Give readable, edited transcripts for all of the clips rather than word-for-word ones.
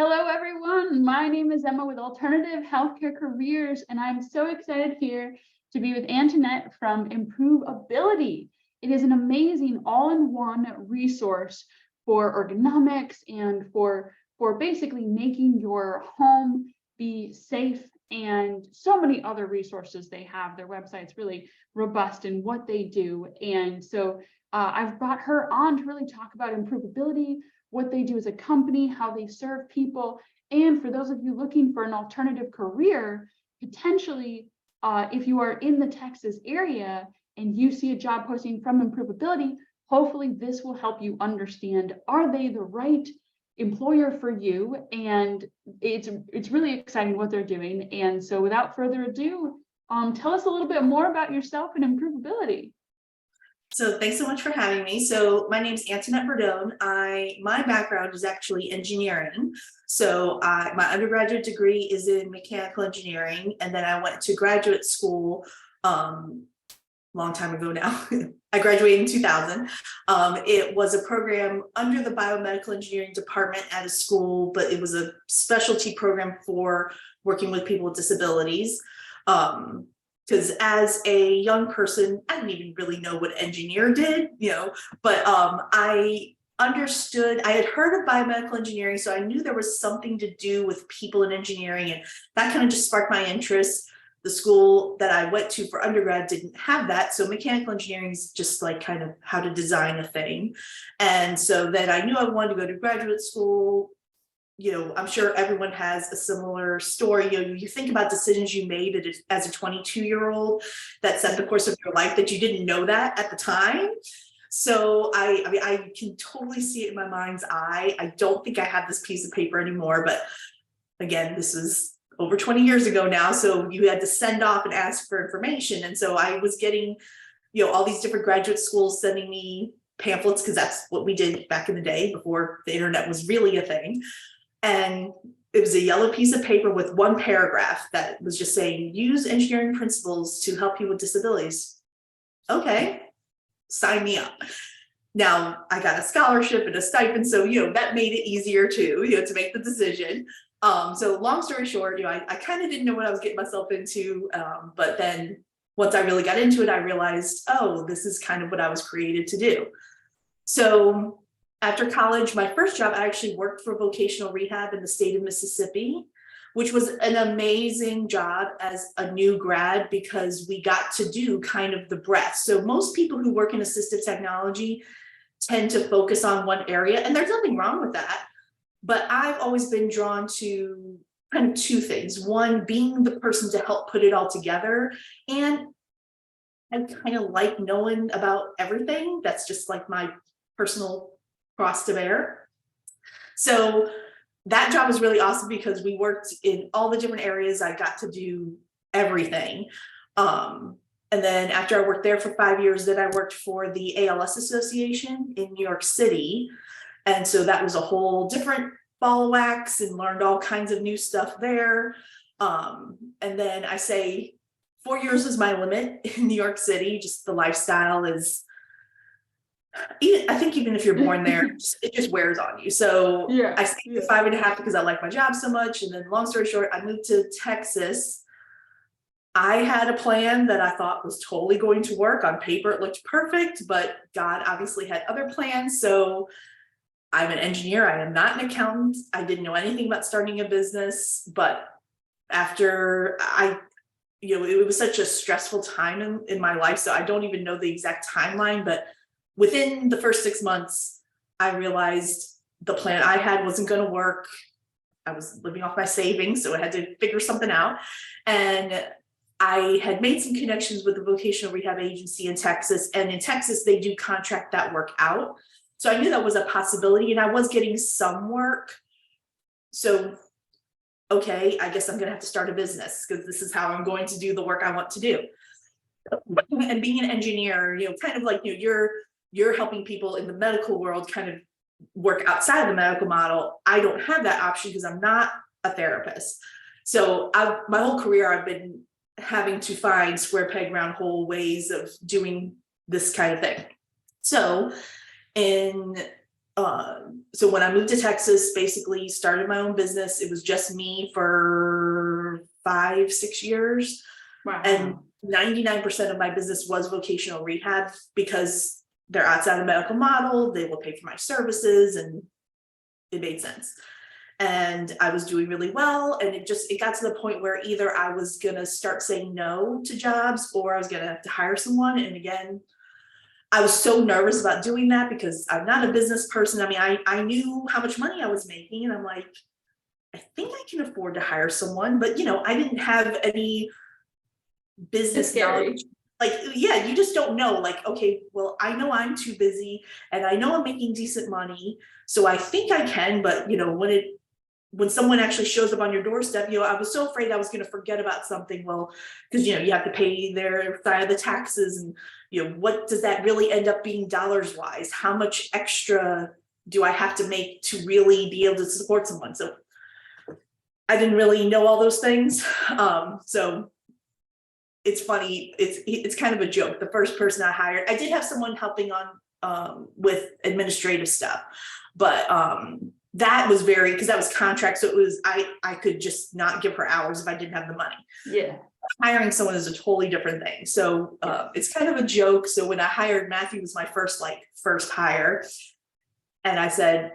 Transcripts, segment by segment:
Hello, everyone. My name is Emma with Alternative Healthcare Careers, and I'm so excited here to be with Antoinette from Improvability. It is an amazing all-in-one resource for ergonomics and for basically making your home be safe, and so many other resources they have. Their website's really robust in what they do. And so I've brought her on to really talk about Improvability, what they do as a company, how they serve people. And for those of you looking for an alternative career, potentially, if you are in the Texas area and you see a job posting from Improvability, hopefully this will help you understand, are they the right employer for you? And it's really exciting what they're doing. And so without further ado, tell us a little bit more about yourself and Improvability. So thanks so much for having me. So my name is Antoinette Verdone. My background is actually engineering. So my undergraduate degree is in mechanical engineering, and then I went to graduate school long time ago now. I graduated in 2000. It was a program under the biomedical engineering department at a school, but it was a specialty program for working with people with disabilities. Because as a young person, I didn't even really know what engineer did, but I understood, I had heard of biomedical engineering, so I knew there was something to do with people in engineering, and that kind of just sparked my interest. The school that I went to for undergrad didn't have that, so mechanical engineering is just like kind of how to design a thing. And so then I knew I wanted to go to graduate school. I'm sure everyone has a similar story. You think about decisions you made as a 22-year-old that set the course of your life that you didn't know that at the time. So I can totally see it in my mind's eye. I don't think I have this piece of paper anymore, but again, this was over 20 years ago now. So you had to send off and ask for information. And so I was getting, all these different graduate schools sending me pamphlets, because that's what we did back in the day before the internet was really a thing. And it was a yellow piece of paper with one paragraph that was just saying, use engineering principles to help people with disabilities. Okay, sign me up. Now I got a scholarship and a stipend, so that made it easier too, to make the decision. So long story short, I kind of didn't know what I was getting myself into, but then once I really got into it, I realized, oh, this is kind of what I was created to do. So after college, my first job, I actually worked for vocational rehab in the state of Mississippi, which was an amazing job as a new grad, because we got to do kind of the breadth. So most people who work in assistive technology tend to focus on one area, and there's nothing wrong with that. But I've always been drawn to kind of two things. One, being the person to help put it all together. And I kind of like knowing about everything. That's just like my personal cross to bear. So that job was really awesome because we worked in all the different areas. I got to do everything. And then after I worked there for 5 years, then I worked for the ALS Association in New York City. And so that was a whole different ball of wax, and learned all kinds of new stuff there. And then I say 4 years is my limit in New York City. Just the lifestyle is, I think even if you're born there, it just wears on you. So yeah, I stayed at 5.5 because I like my job so much. And then long story short, I moved to Texas. I had a plan that I thought was totally going to work. On paper, it looked perfect, but God obviously had other plans. So I'm an engineer. I am not an accountant. I didn't know anything about starting a business, but after it was such a stressful time in my life. So I don't even know the exact timeline, but within the first 6 months, I realized the plan I had wasn't going to work. I was living off my savings, so I had to figure something out. And I had made some connections with the vocational rehab agency in Texas. And in Texas, they do contract that work out. So I knew that was a possibility, and I was getting some work. So, okay, I guess I'm going to have to start a business, because this is how I'm going to do the work I want to do. And being an engineer, kind of like, you're helping people in the medical world kind of work outside of the medical model. I don't have that option because I'm not a therapist. So my whole career, I've been having to find square peg round hole ways of doing this kind of thing. So in So when I moved to Texas, basically started my own business. It was just me for 5-6 years. Wow. And 99% of my business was vocational rehab because they're outside the medical model. They will pay for my services and it made sense. And I was doing really well. And it got to the point where either I was going to start saying no to jobs or I was going to have to hire someone. And again, I was so nervous about doing that because I'm not a business person. I mean, I knew how much money I was making and I'm like, I think I can afford to hire someone, but I didn't have any business knowledge. Like, yeah, you just don't know, like, okay, well, I know I'm too busy and I know I'm making decent money. So I think I can, but when someone actually shows up on your doorstep, I was so afraid I was going to forget about something. Well, because, you have to pay their side of the taxes and, what does that really end up being dollars wise? How much extra do I have to make to really be able to support someone? So I didn't really know all those things. So it's funny. It's kind of a joke. The first person I hired, I did have someone helping on with administrative stuff, but that was because that was contract. So it was, I could just not give her hours if I didn't have the money. Yeah. Hiring someone is a totally different thing. So it's kind of a joke. So when I hired Matthew, was my first hire. And I said,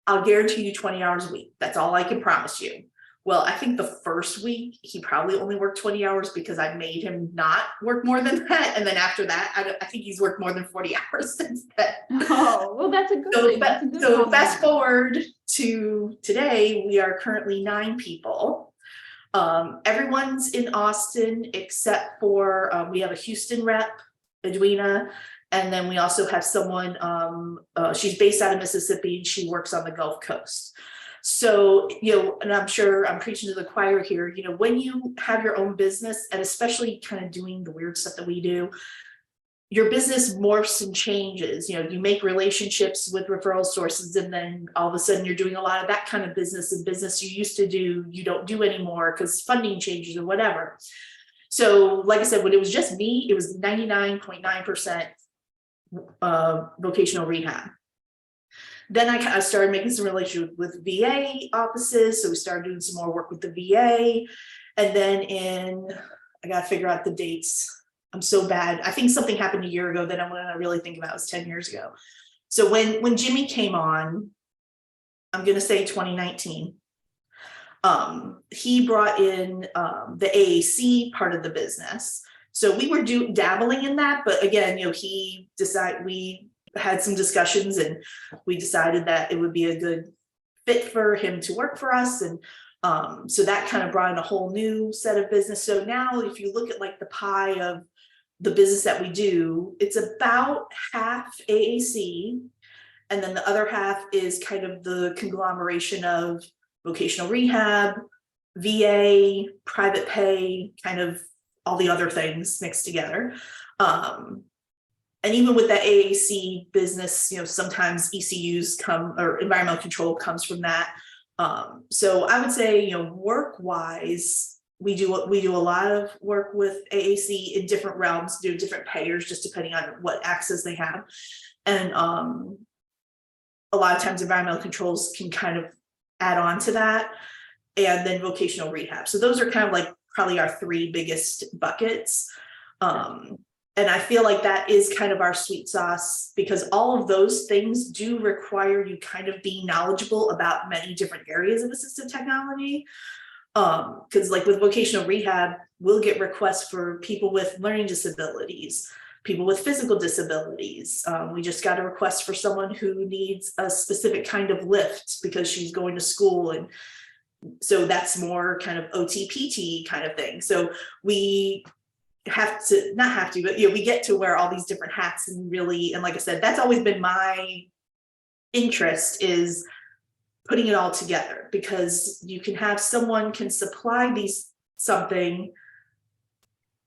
I'll guarantee you 20 hours a week. That's all I can promise you. Well, I think the first week he probably only worked 20 hours because I made him not work more than that. And then after that, I think he's worked more than 40 hours since then. Oh, well, that's a good thing. So fast forward to today, we are currently 9 people. Everyone's in Austin except for we have a Houston rep, Edwina, and then we also have someone, she's based out of Mississippi and she works on the Gulf Coast. So, and I'm sure I'm preaching to the choir here, when you have your own business and especially kind of doing the weird stuff that we do, your business morphs and changes. You make relationships with referral sources and then all of a sudden you're doing a lot of that kind of business, and business you used to do, you don't do anymore because funding changes or whatever. So like I said, when it was just me, it was 99.9% vocational rehab. Then I started making some relationship with VA offices. So we started doing some more work with the VA. And then I got to figure out the dates. I'm so bad. I think something happened a year ago that I'm going to really think about. It was 10 years ago. So when Jimmy came on, I'm going to say 2019, he brought in the AAC part of the business. So we were dabbling in that. But again, we had some discussions and we decided that it would be a good fit for him to work for us. And so that kind of brought in a whole new set of business. So now if you look at like the pie of the business that we do, it's about half AAC. And then the other half is kind of the conglomeration of vocational rehab, VA, private pay, kind of all the other things mixed together. And even with that AAC business, sometimes ECUs come, or environmental control comes from that. So I would say, work-wise, we do a lot of work with AAC in different realms, do different payers, just depending on what access they have. And a lot of times environmental controls can kind of add on to that. And then vocational rehab. So those are kind of like probably our 3 biggest buckets. And I feel like that is kind of our sweet sauce because all of those things do require you kind of being knowledgeable about many different areas of assistive technology. Because like with vocational rehab, we'll get requests for people with learning disabilities, people with physical disabilities. We just got a request for someone who needs a specific kind of lift because she's going to school. And so that's more kind of OT-PT kind of thing. So we we get to wear all these different hats and like I said, that's always been my interest, is putting it all together, because you can have someone can supply something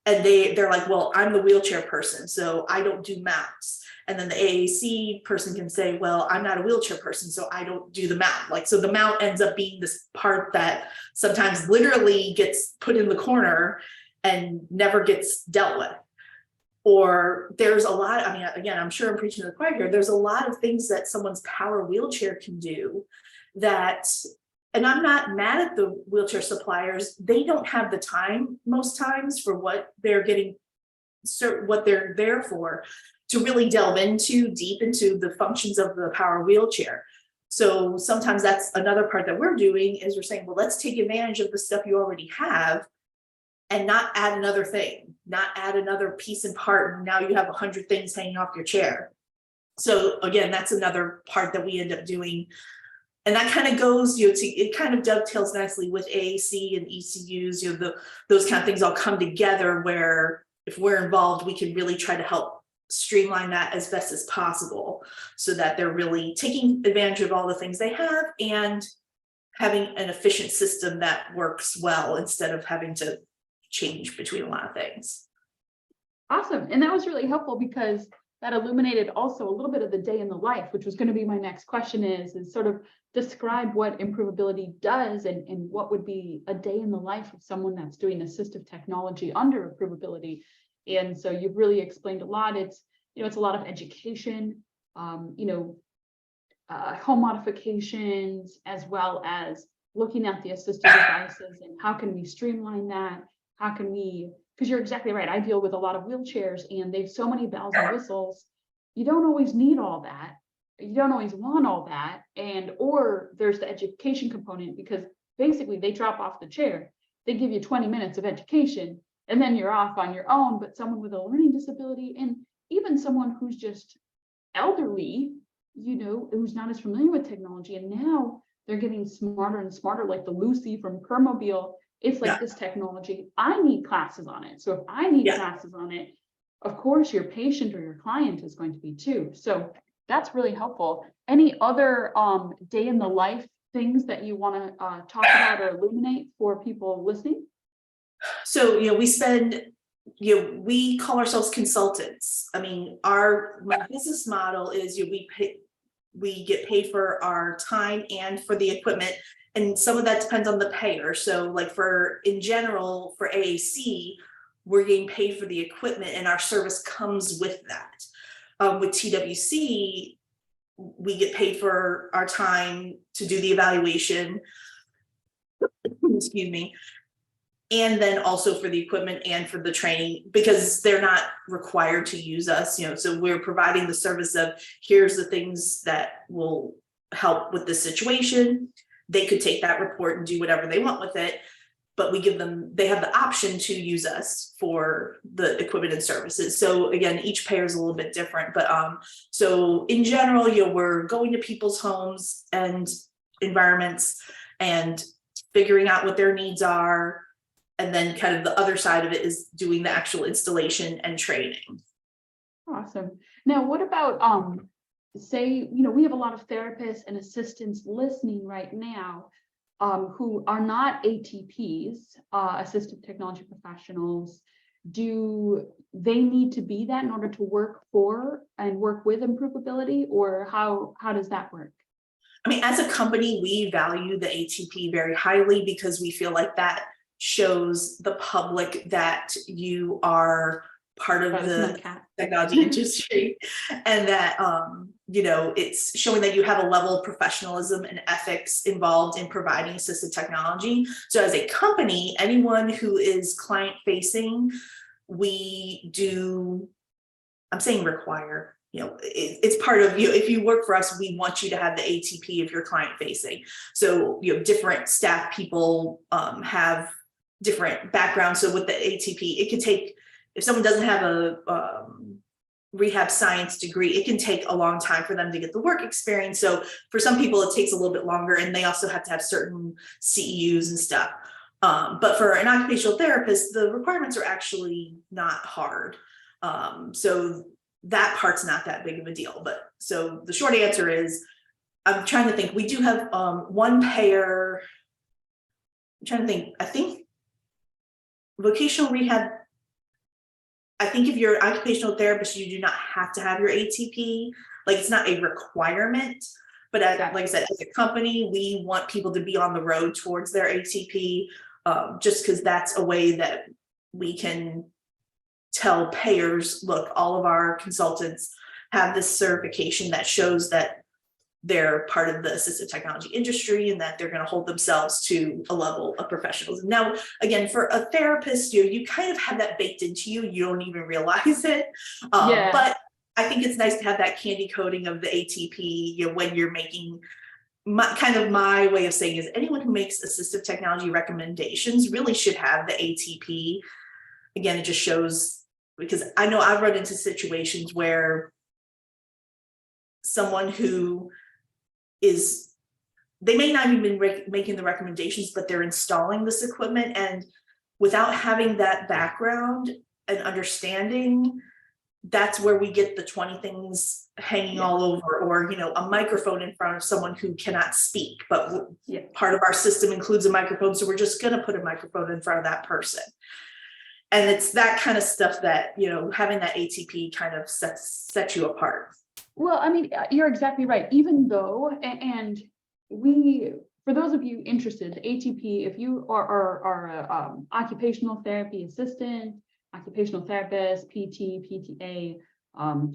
and they're like, well, I'm the wheelchair person, so I don't do mounts. And then the AAC person can say, well, I'm not a wheelchair person, so I don't do the mount. So the mount ends up being this part that sometimes literally gets put in the corner and never gets dealt with. Or there's a lot, I mean, again, I'm sure I'm preaching to the choir here. There's a lot of things that someone's power wheelchair can do that, and I'm not mad at the wheelchair suppliers. They don't have the time most times for what they're getting, what they're there for, to really delve deep into the functions of the power wheelchair. So sometimes that's another part that we're doing, is we're saying, well, let's take advantage of the stuff you already have and not add another thing, not add another piece and part. And now you have 100 things hanging off your chair. So again, that's another part that we end up doing. And that kind of goes, it kind of dovetails nicely with AAC and ECUs, those kind of things all come together, where if we're involved, we can really try to help streamline that as best as possible, so that they're really taking advantage of all the things they have and having an efficient system that works well, instead of having to change between a lot of things. Awesome. And that was really helpful, because that illuminated also a little bit of the day in the life, which was going to be my next question, is sort of describe what improvability does, and what would be a day in the life of someone that's doing assistive technology under improvability. And so you've really explained a lot. It's, it's a lot of education, home modifications, as well as looking at the assistive devices and how can we streamline that? How can we, because you're exactly right. I deal with a lot of wheelchairs and they've so many bells and whistles. You don't always need all that. You don't always want all that. Or there's the education component, because basically they drop off the chair. They give you 20 minutes of education and then you're off on your own. But someone with a learning disability, and even someone who's just elderly, who's not as familiar with technology, and now they're getting smarter and smarter, like the Lucy from Permobil. It's like this technology, I need classes on it. So if I need classes on it, of course, your patient or your client is going to be too. So that's really helpful. Any other day in the life things that you want to talk about or illuminate for people listening? So, we call ourselves consultants. I mean, my business model is, we get paid for our time and for the equipment. And some of that depends on the payer. So like in general, for AAC, we're getting paid for the equipment and our service comes with that. With TWC, we get paid for our time to do the evaluation, excuse me, and then also for the equipment and for the training, because they're not required to use us, so we're providing the service of, here's the things that will help with the situation. They could take that report and do whatever they want with it, but they have the option to use us for the equipment and services. So again, each payer is a little bit different, but so in general, we're going to people's homes and environments and figuring out what their needs are. And then kind of the other side of it is doing the actual installation and training. Awesome. Now, what about, say, we have a lot of therapists and assistants listening right now who are not ATPs, assistive technology professionals. Do they need to be that in order to work for and work with improvability, or how does that work? I mean, as a company, we value the ATP very highly, because we feel like that shows the public that you are part of the technology industry, and that it's showing that you have a level of professionalism and ethics involved in providing assistive technology. So as a company, anyone who is client facing, we do, I'm saying require, it's part of, if you work for us, we want you to have the ATP if you're client facing. So different staff people have different backgrounds. So with the ATP, it could take, if someone doesn't have a rehab science degree, it can take a long time for them to get the work experience. So for some people, it takes a little bit longer, and they also have to have certain CEUs and stuff. But for an occupational therapist, the requirements are actually not hard. So that part's not that big of a deal. But so the short answer is, I'm trying to think, we do have one payer. I'm trying to think, I think vocational rehab, I think if you're an occupational therapist, you do not have to have your ATP. Like, it's not a requirement, but like I said, as a company, we want people to be on the road towards their ATP, just because that's a way that we can tell payers, look, all of our consultants have this certification that shows that they're part of the assistive technology industry and that they're going to hold themselves to a level of professionals. Now, again, for a therapist, you kind of have that baked into you. You don't even realize it. Yeah. But I think it's nice to have that candy coating of the ATP, when you're making my way of saying is anyone who makes assistive technology recommendations really should have the ATP. Again, it just shows, because I know I've run into situations where someone who they may not even be making the recommendations, but they're installing this equipment, and without having that background and understanding, that's where we get the 20 things hanging all over, or a microphone in front of someone who cannot speak, but part of our system includes a microphone, so we're just going to put a microphone in front of that person. And it's that kind of stuff that having that ATP kind of sets you apart. Well, I mean, you're exactly right. Even though, and for those of you interested, ATP, if you are a occupational therapy assistant, occupational therapist, PT, PTA,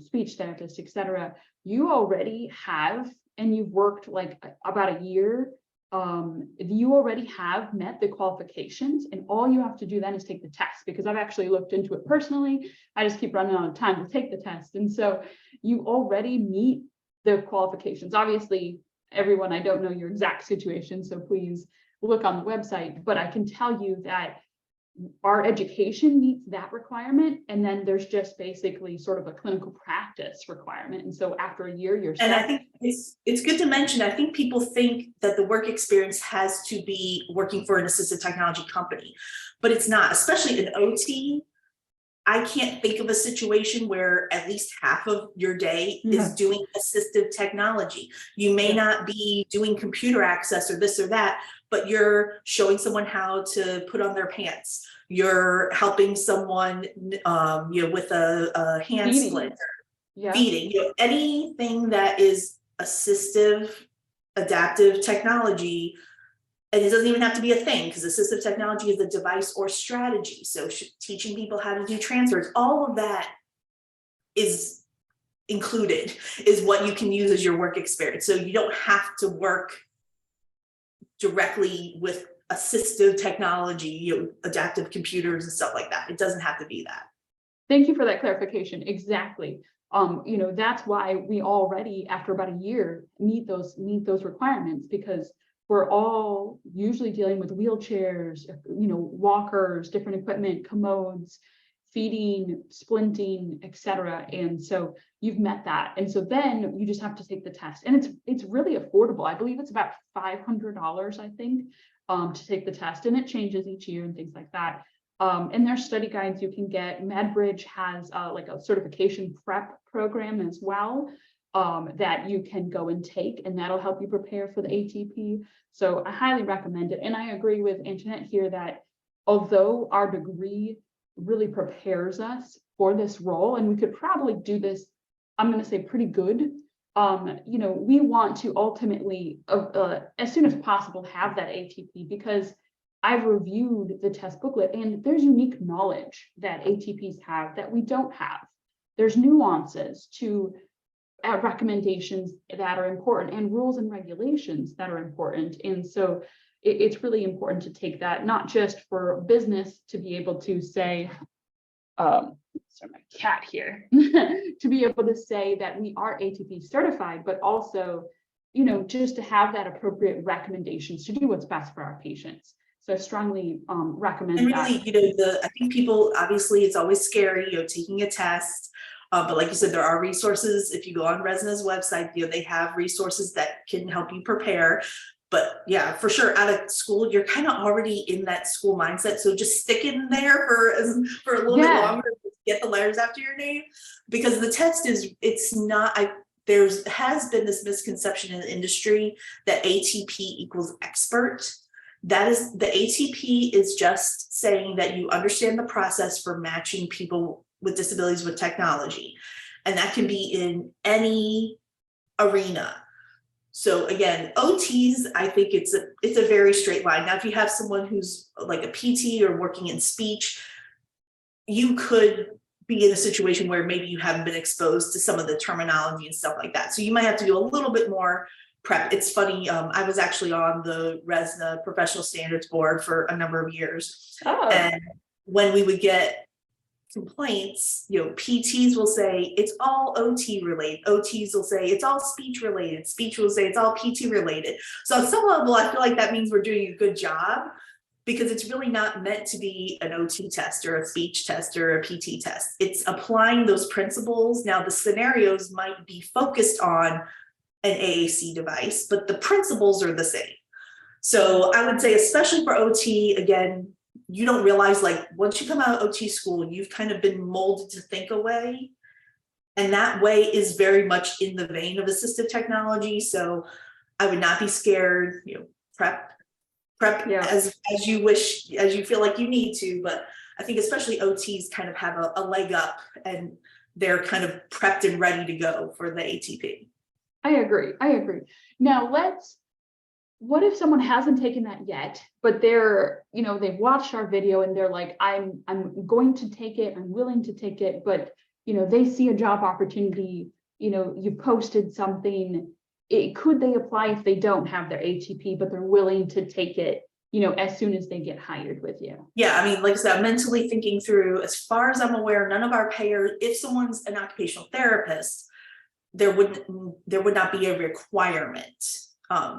speech therapist, etc., you already have, and you've worked like about a year, you already have met the qualifications, and all you have to do then is take the test, because I've actually looked into it personally. I just keep running out of time to take the test. And so you already meet the qualifications. Obviously, everyone, I don't know your exact situation, so please look on the website, but I can tell you that our education meets that requirement, and then there's just basically sort of a clinical practice requirement. And so after a year, you're set. And I think it's good to mention, I think people think that the work experience has to be working for an assistive technology company, but it's not. Especially in OT, I can't think of a situation where at least half of your day is doing assistive technology. You may not be doing computer access or this or that, but you're showing someone how to put on their pants. You're helping someone, with a hand splinter, feeding, anything that is assistive, adaptive technology. And it doesn't even have to be a thing, because assistive technology is a device or strategy. So teaching people how to do transfers, all of that is included, is what you can use as your work experience. So you don't have to work directly with assistive technology, adaptive computers and stuff like that. It doesn't have to be that. Thank you for that clarification. Exactly. That's why we already, after about a year, meet those requirements, because we're all usually dealing with wheelchairs, walkers, different equipment, commodes, feeding, splinting, etc. And so you've met that. And so then you just have to take the test. And it's really affordable. I believe it's about $500, I think, to take the test. And it changes each year and things like that. And there's study guides you can get. MedBridge has like a certification prep program as well, that you can go and take, and that'll help you prepare for the ATP. So I highly recommend it. And I agree with Antoinette here that although our degree really prepares us for this role, and we could probably do this, I'm going to say pretty good, we want to ultimately, as soon as possible, have that ATP, because I've reviewed the test booklet and there's unique knowledge that ATPs have that we don't have. There's nuances to recommendations that are important, and rules and regulations that are important. And so it's really important to take that, not just for business to be able to say, sorry, my cat here, to be able to say that we are ATP certified, but also, just to have that appropriate recommendations to do what's best for our patients. So I strongly recommend and that. really, I think people, obviously it's always scary, taking a test. But like you said, there are resources. If you go on Resna's website, they have resources that can help you prepare. But yeah, for sure, out of school, you're kind of already in that school mindset. So just stick in there for a little bit longer to get the letters after your name, because the test it's not, has been this misconception in the industry that ATP equals expert. That is, the ATP is just saying that you understand the process for matching people with disabilities with technology. And that can be in any arena. So again, OTs, I think it's a very straight line. Now, if you have someone who's like a PT or working in speech, you could be in a situation where maybe you haven't been exposed to some of the terminology and stuff like that. So you might have to do a little bit more prep. It's funny, I was actually on the RESNA Professional Standards Board for a number of years. Oh. And when we would get complaints, PTs will say it's all OT related. OTs will say it's all speech related. Speech will say it's all PT related. So on some level, I feel like that means we're doing a good job, because it's really not meant to be an OT test or a speech test or a PT test. It's applying those principles. Now the scenarios might be focused on an AAC device, but the principles are the same. So I would say, especially for OT, again, you don't realize, like, once you come out of OT school, you've kind of been molded to think a way. And that way is very much in the vein of assistive technology. So I would not be scared, prep as you wish, as you feel like you need to. But I think especially OTs kind of have a leg up, and they're kind of prepped and ready to go for the ATP. I agree. Now what if someone hasn't taken that yet, but they're, they've watched our video and they're like, I'm going to take it, I'm willing to take it, but, they see a job opportunity, you posted something, could they apply if they don't have their ATP, but they're willing to take it, as soon as they get hired with you? Yeah, I mean, like I said, mentally thinking through, as far as I'm aware, none of our payers, if someone's an occupational therapist, there would not be a requirement.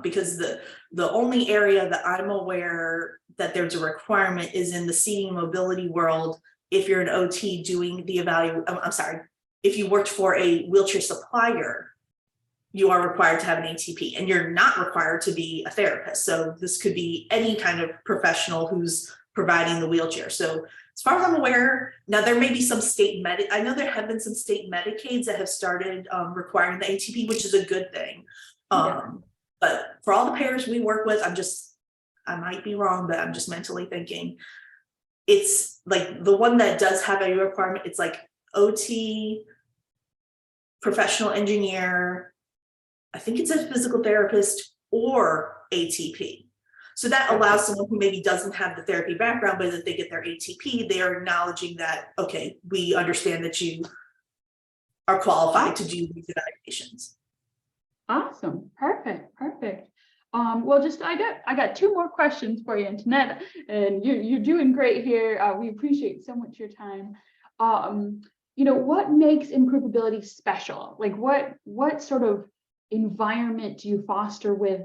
Because the only area that I'm aware that there's a requirement is in the seating mobility world. If you're an OT doing the if you worked for a wheelchair supplier, you are required to have an ATP, and you're not required to be a therapist. So this could be any kind of professional who's providing the wheelchair. So as far as I'm aware, now there may be some I know there have been some state Medicaids that have started requiring the ATP, which is a good thing. But for all the payers we work with, I might be wrong, but I'm just mentally thinking it's like the one that does have a requirement. It's like OT, professional engineer, I think it's a physical therapist, or ATP. So that allows someone who maybe doesn't have the therapy background, but if they get their ATP, they are acknowledging that, okay, we understand that you are qualified to do these evaluations. Awesome. Perfect. Well, I got two more questions for you, Antoinette, and you're doing great here. We appreciate so much your time. What makes improvability special? Like what sort of environment do you foster with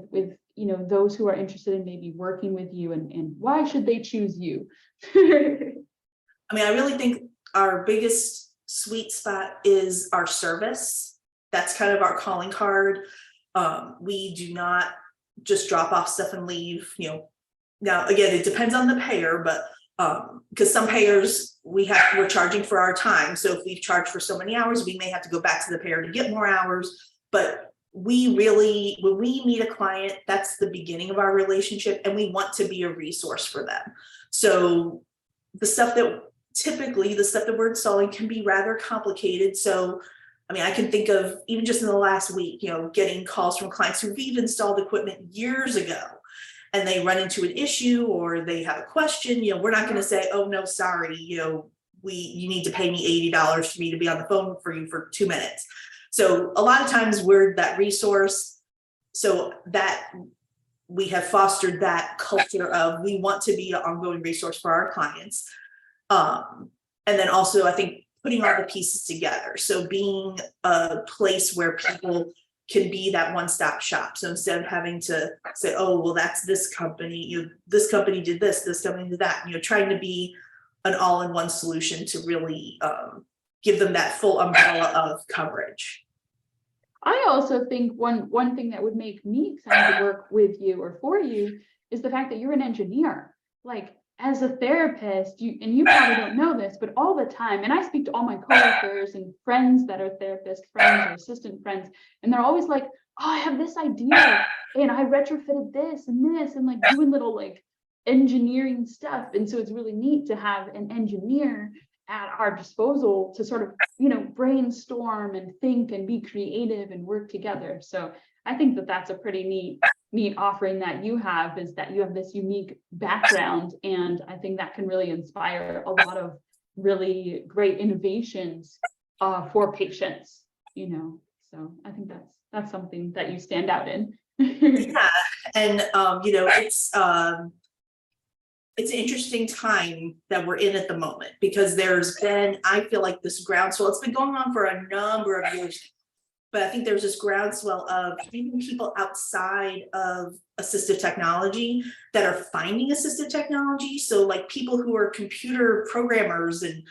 those who are interested in maybe working with you, and why should they choose you? I mean, I really think our biggest sweet spot is our service. That's kind of our calling card. We do not just drop off stuff and leave. Now again, it depends on the payer, but because some payers we're charging for our time. So if we've charged for so many hours, we may have to go back to the payer to get more hours. But when we meet a client, that's the beginning of our relationship, and we want to be a resource for them. So the stuff that we're installing can be rather complicated. So I mean, I can think of even just in the last week, getting calls from clients who've even installed equipment years ago, and they run into an issue or they have a question. We're not going to say, oh no, sorry, you need to pay me $80 for me to be on the phone for you for 2 minutes. So a lot of times we're that resource, so that we have fostered that culture of we want to be an ongoing resource for our clients. And then also, I think, putting all the pieces together. So being a place where people can be that one-stop shop. So instead of having to say, oh, well, that's this company, this company did this company did that, trying to be an all-in-one solution to really give them that full umbrella of coverage. I also think one thing that would make me excited to work with you or for you is the fact that you're an engineer. Like, as a therapist, you probably don't know this, but all the time, and I speak to all my coworkers and friends that are therapists, friends or assistant friends, and they're always like, oh, I have this idea, and I retrofitted this, and like doing little like engineering stuff. And so it's really neat to have an engineer at our disposal to sort of, brainstorm and think and be creative and work together. So I think that that's a pretty neat offering that you have, is that you have this unique background, and I think that can really inspire a lot of really great innovations for patients, so I think that's something that you stand out in. Yeah, and it's an interesting time that we're in at the moment, because there's been, I feel like, this groundswell. It's been going on for a number of years, but I think there's this groundswell of even people outside of assistive technology that are finding assistive technology. So like people who are computer programmers and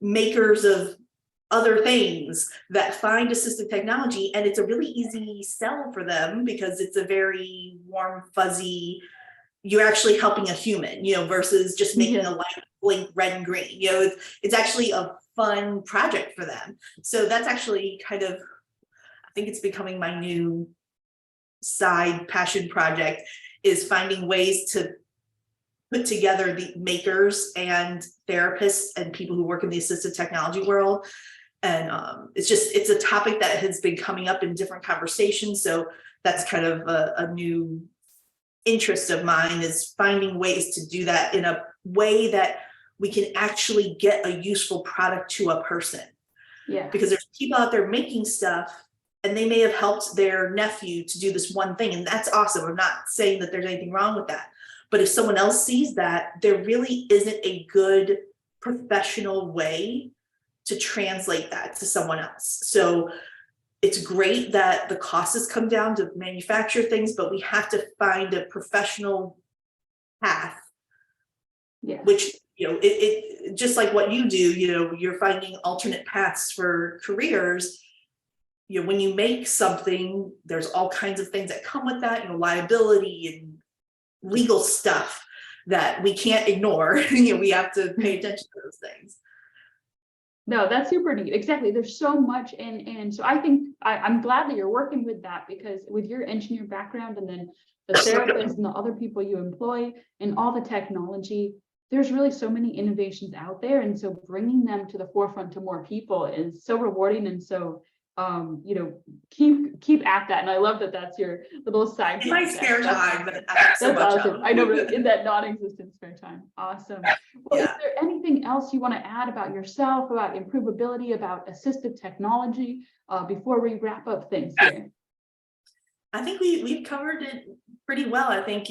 makers of other things that find assistive technology, and it's a really easy sell for them because it's a very warm, fuzzy, you're actually helping a human, versus just making a light blink red and green. It's actually a fun project for them. So that's actually kind of, I think it's becoming my new side passion project, is finding ways to put together the makers and therapists and people who work in the assistive technology world. And it's a topic that has been coming up in different conversations. So that's kind of a new interest of mine, is finding ways to do that in a way that we can actually get a useful product to a person. Yeah. Because there's people out there making stuff and they may have helped their nephew to do this one thing, and that's awesome. I'm not saying that there's anything wrong with that. But if someone else sees that, there really isn't a good professional way to translate that to someone else. So it's great that the cost has come down to manufacture things, but we have to find a professional path. Yeah. Which, it just like what you do, you're finding alternate paths for careers. When you make something, there's all kinds of things that come with that, liability and legal stuff that we can't ignore. We have to pay attention to those things. No, that's super neat. Exactly. There's so much. And so I think I'm glad that you're working with that, because with your engineer background and then the therapists and the other people you employ and all the technology, there's really so many innovations out there. And so bringing them to the forefront to more people is so rewarding. And so, keep at that. And I love that that's your little side. In my spare time, but I have so that's much awesome. of. I know, but in that non-existent spare time. Awesome. Well, Yeah. Is there anything else you want to add about yourself, about improvability, about assistive technology, before we wrap up things here? I think we've covered it pretty well. I think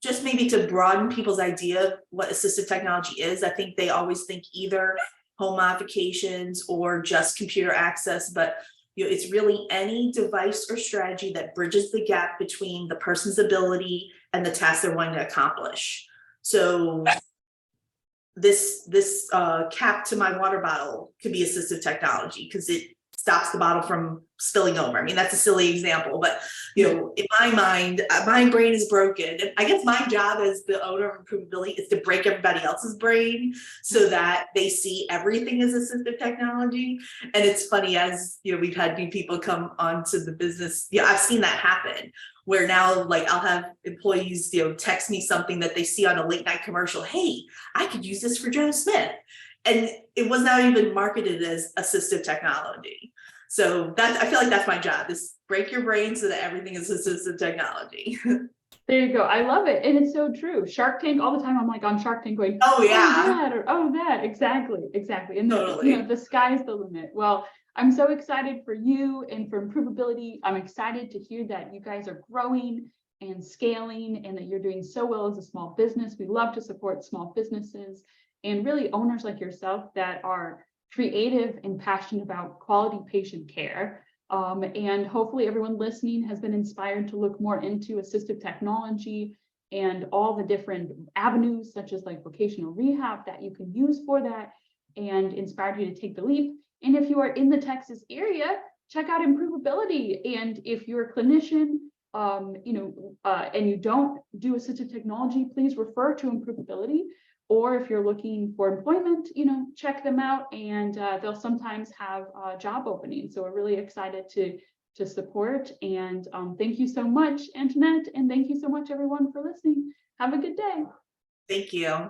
just maybe to broaden people's idea of what assistive technology is. I think they always think either home modifications or just computer access, but it's really any device or strategy that bridges the gap between the person's ability and the task they're wanting to accomplish. So this cap to my water bottle could be assistive technology because it stops the bottle from spilling over. I mean, that's a silly example, but in my mind, my brain is broken. I guess my job as the owner of Improvability is to break everybody else's brain so that they see everything as assistive technology. And it's funny, as we've had new people come onto the business. I've seen that happen, where now, like, I'll have employees, text me something that they see on a late night commercial. Hey, I could use this for Joe Smith. And it was not even marketed as assistive technology. So I feel like that's my job, is break your brain so that everything is assistive technology. There you go. I love it. And it's so true. Shark Tank, all the time I'm like on Shark Tank going, oh yeah, oh, that, or oh that. Exactly. And totally. the sky's the limit. Well, I'm so excited for you and for Improvability. I'm excited to hear that you guys are growing and scaling and that you're doing so well as a small business. We love to support small businesses and really owners like yourself that are creative and passionate about quality patient care. And hopefully everyone listening has been inspired to look more into assistive technology and all the different avenues, such as like vocational rehab, that you can use for that, and inspired you to take the leap. And if you are in the Texas area, check out Improvability. And if you're a clinician, and you don't do assistive technology, please refer to Improvability. Or if you're looking for employment, check them out, and they'll sometimes have job openings. So we're really excited to support. And thank you so much, Antoinette, and thank you so much, everyone, for listening. Have a good day. Thank you.